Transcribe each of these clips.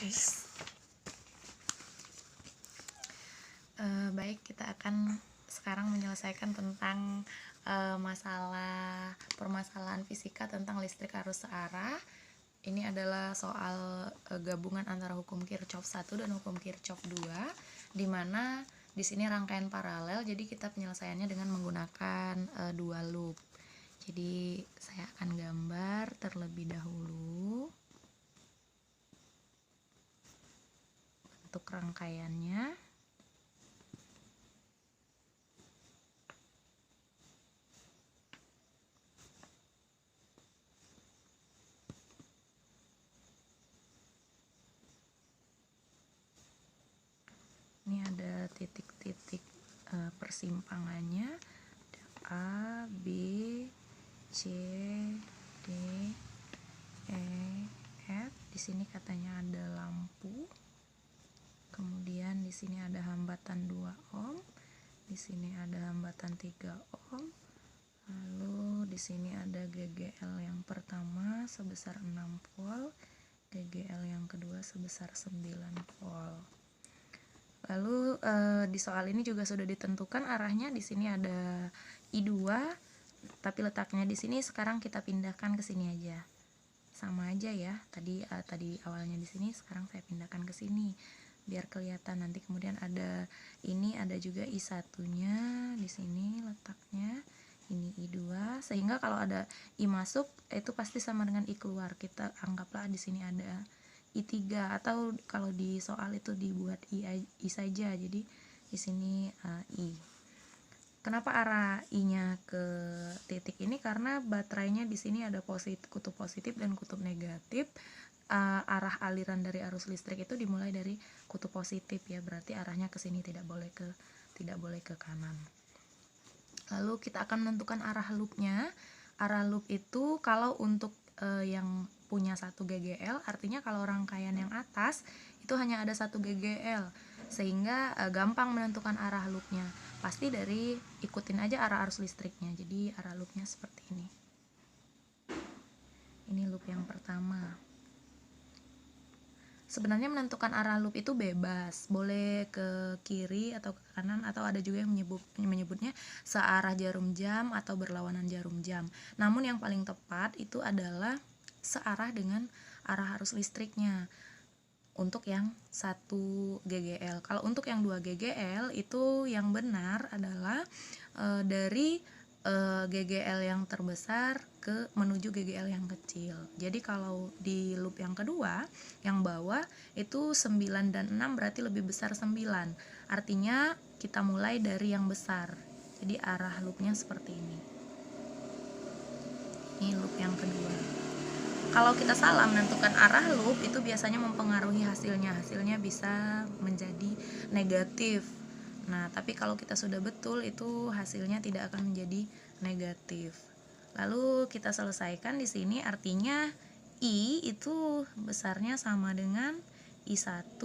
Yes. Baik, kita akan sekarang menyelesaikan tentang permasalahan fisika tentang listrik arus searah. Ini adalah soal gabungan antara hukum Kirchhoff 1 dan hukum Kirchhoff 2, di mana di sini rangkaian paralel, jadi kita penyelesaiannya dengan menggunakan dua loop. Jadi saya akan gambar terlebih dahulu untuk rangkaiannya. Ini ada titik-titik persimpangannya, A, B, C, D, E, F. Di sini katanya ada lampu. Kemudian di sini ada hambatan 2 ohm. Di sini ada hambatan 3 ohm. Lalu di sini ada GGL yang pertama sebesar 6 volt, GGL yang kedua sebesar 9 volt. Lalu di soal ini juga sudah ditentukan arahnya. Di sini ada I2, tapi letaknya di sini. Sekarang kita pindahkan ke sini aja. Sama aja ya. Tadi awalnya di sini, sekarang saya pindahkan ke sini biar kelihatan. Nanti kemudian ada ini, ada juga I1-nya di sini letaknya. Ini I2, sehingga kalau ada I masuk itu pasti sama dengan I keluar. Kita anggaplah di sini ada I3, atau kalau di soal itu dibuat I saja, jadi di sini I. Kenapa arah I-nya ke titik ini? Karena baterainya di sini ada kutub positif dan kutub negatif. Arah aliran dari arus listrik itu dimulai dari kutub positif ya, berarti arahnya ke sini, tidak boleh ke kanan. Lalu kita akan menentukan arah loopnya. Arah loop itu kalau untuk yang punya 1 GGL, artinya kalau rangkaian yang atas itu hanya ada 1 GGL, sehingga gampang menentukan arah loopnya. Pasti dari ikutin aja arah arus listriknya. Jadi arah loopnya seperti ini. Ini loop yang pertama. Sebenarnya menentukan arah loop itu bebas, boleh ke kiri atau ke kanan, atau ada juga yang menyebutnya searah jarum jam atau berlawanan jarum jam. Namun yang paling tepat itu adalah searah dengan arah arus listriknya untuk yang 1 GGL. Kalau untuk yang 2 GGL itu yang benar adalah dari GGL yang terbesar menuju GGL yang kecil. Jadi kalau di loop yang kedua, yang bawah itu 9 dan 6 berarti lebih besar 9. Artinya kita mulai dari yang besar. Jadi arah loopnya seperti ini. Ini loop yang kedua. Kalau kita salah menentukan arah loop, itu biasanya mempengaruhi hasilnya. Hasilnya bisa menjadi negatif. Nah, tapi kalau kita sudah betul, itu hasilnya tidak akan menjadi negatif. Lalu kita selesaikan di sini, artinya I itu besarnya sama dengan I1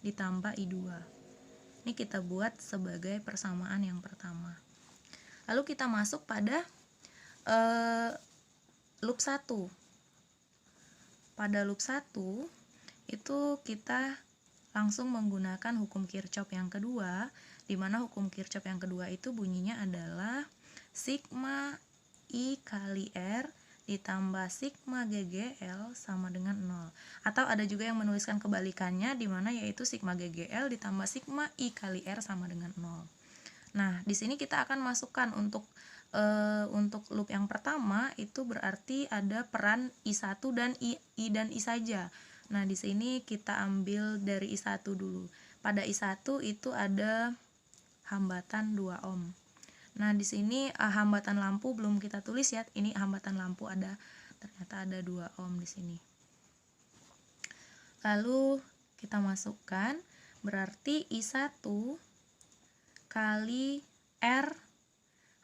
ditambah I2. Ini kita buat sebagai persamaan yang pertama. Lalu kita masuk pada loop 1. Pada loop 1 itu kita langsung menggunakan hukum Kirchhoff yang kedua, di mana hukum Kirchhoff yang kedua itu bunyinya adalah sigma I kali R ditambah sigma GGL sama dengan 0. Atau ada juga yang menuliskan kebalikannya, di mana yaitu sigma GGL ditambah sigma I kali R sama dengan 0. Nah, di sini kita akan masukkan untuk loop yang pertama itu berarti ada peran I1 dan I saja. Nah, di sini kita ambil dari I1 dulu. Pada I1 itu ada hambatan 2 ohm. Nah, di sini hambatan lampu belum kita tulis ya. Ini hambatan lampu ternyata ada 2 ohm di sini. Lalu kita masukkan, berarti I1 kali R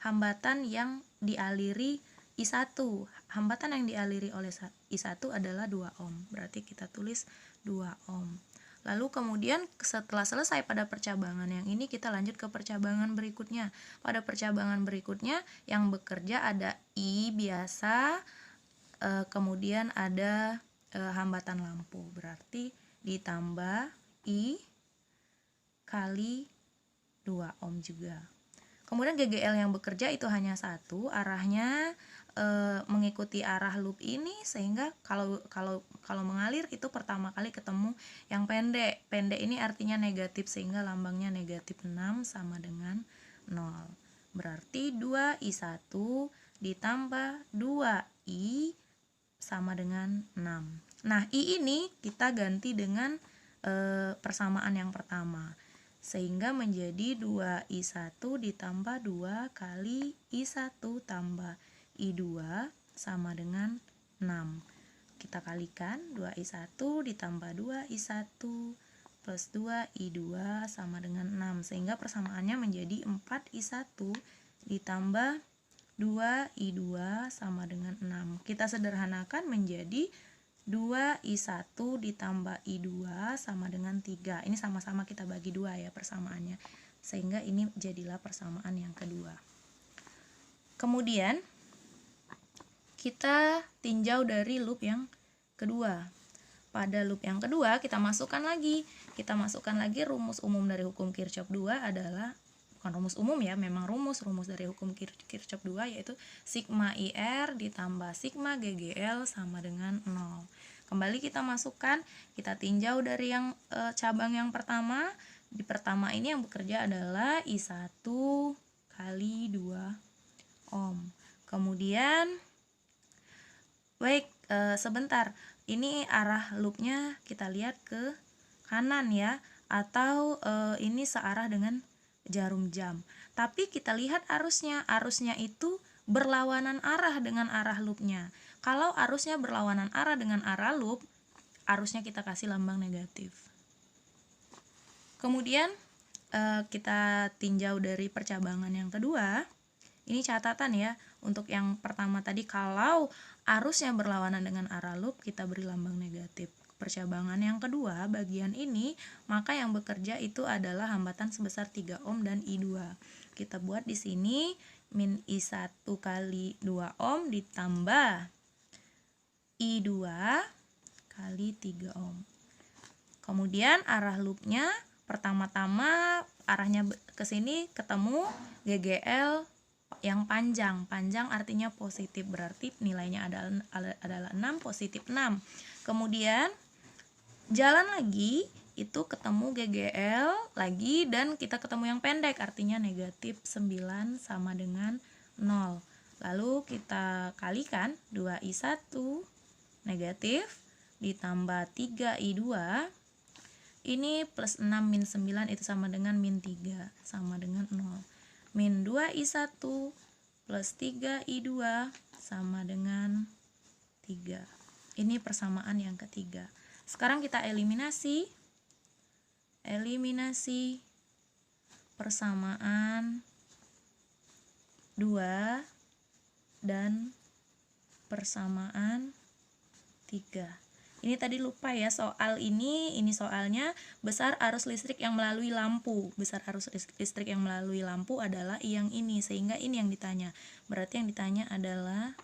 hambatan yang dialiri I1. Hambatan yang dialiri oleh I1 adalah 2 ohm. Berarti kita tulis 2 ohm. Lalu kemudian setelah selesai pada percabangan yang ini, kita lanjut ke percabangan berikutnya. Pada percabangan berikutnya yang bekerja ada I biasa, kemudian ada hambatan lampu, berarti ditambah I kali 2 ohm juga. Kemudian GGL yang bekerja itu hanya satu, arahnya mengikuti arah loop ini, sehingga kalau mengalir itu pertama kali ketemu yang pendek. Pendek ini artinya negatif, sehingga lambangnya negatif 6 sama dengan 0. Berarti 2I1 ditambah 2I sama dengan 6. Nah, I ini kita ganti dengan persamaan yang pertama, sehingga menjadi 2I1 ditambah 2 kali I1 tambah I2 sama dengan 6. Kita kalikan, 2I1 ditambah 2I1 plus 2I2 sama dengan 6, sehingga persamaannya menjadi 4I1 ditambah 2I2 sama dengan 6. Kita sederhanakan menjadi 2I1 ditambah I2 sama dengan 3. Ini sama-sama kita bagi 2 ya persamaannya, sehingga ini jadilah persamaan yang kedua. Kemudian kita tinjau dari loop yang kedua. Pada loop yang kedua kita masukkan lagi rumus umum dari hukum Kirchhoff 2 adalah, bukan rumus umum ya, memang rumus dari hukum Kirchhoff 2, yaitu sigma IR ditambah sigma GGL sama dengan 0. Kembali kita masukkan, kita tinjau dari yang cabang yang pertama. Di pertama ini yang bekerja adalah I1 kali 2 ohm. Kemudian sebentar, ini arah loopnya kita lihat ke kanan ya, atau ini searah dengan jarum jam. Tapi kita lihat arusnya itu berlawanan arah dengan arah loopnya. Kalau arusnya berlawanan arah dengan arah loop, arusnya kita kasih lambang negatif. Kemudian kita tinjau dari percabangan yang kedua. Ini catatan ya, untuk yang pertama tadi, kalau arusnya berlawanan dengan arah loop, kita beri lambang negatif. Percabangan yang kedua, bagian ini, maka yang bekerja itu adalah hambatan sebesar 3 ohm dan I2. Kita buat di sini min I1 kali 2 ohm ditambah I2 kali 3 ohm. Kemudian arah loopnya, pertama-tama arahnya ke sini ketemu GGL yang panjang artinya positif, berarti nilainya adalah 6, positif 6. Kemudian jalan lagi, itu ketemu GGL lagi, dan kita ketemu yang pendek, artinya negatif 9 sama dengan 0. Lalu kita kalikan, 2I1 negatif ditambah 3I2, ini plus 6 min 9 itu sama dengan min 3, sama dengan 0. Min 2I1 plus 3I2 sama dengan 3. Ini persamaan yang ketiga. Sekarang kita eliminasi persamaan 2 dan persamaan 3. Ini tadi lupa ya, soal ini soalnya besar arus listrik yang melalui lampu. Besar arus listrik yang melalui lampu adalah I yang ini, sehingga ini yang ditanya. Berarti yang ditanya adalah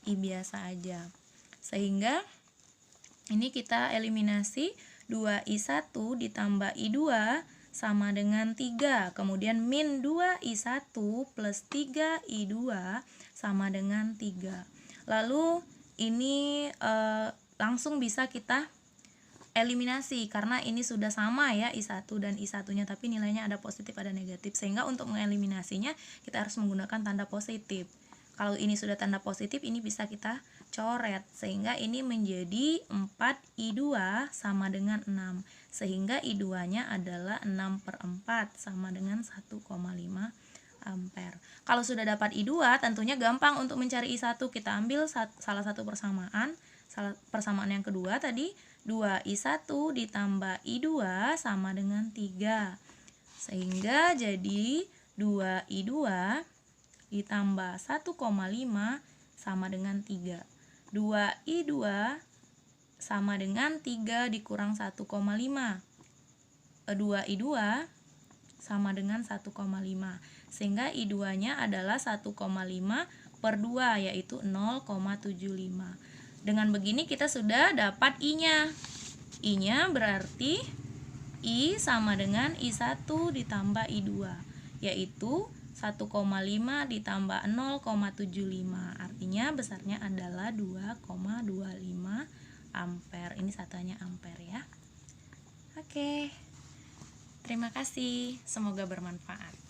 I biasa aja. Sehingga ini kita eliminasi, 2I1 ditambah I2 sama dengan 3. Kemudian min 2I1 plus 3I2 sama dengan 3. Lalu ini langsung bisa kita eliminasi, karena ini sudah sama ya I1 dan I1-nya, tapi nilainya ada positif ada negatif, sehingga untuk mengeliminasinya kita harus menggunakan tanda positif. Kalau ini sudah tanda positif, ini bisa kita coret, sehingga ini menjadi 4I2 sama dengan 6, sehingga I2-nya adalah 6/4 sama dengan 1,5 ampere. Kalau sudah dapat I2, tentunya gampang untuk mencari I1. Kita ambil salah satu persamaan yang kedua tadi, 2I1 ditambah I2 sama dengan 3, sehingga jadi 2I2 ditambah 1,5 sama dengan 3. 2I2 sama dengan 3 dikurang 1,5. 2I2 sama dengan 1,5, sehingga I2-nya adalah 1,5/2, yaitu 0,75. Dengan begini kita sudah dapat I-nya. I-nya berarti I sama dengan I1 ditambah I2, yaitu 1,5 ditambah 0,75. Artinya besarnya adalah 2,25 ampere. Ini satuannya ampere ya. Oke. Terima kasih. Semoga bermanfaat.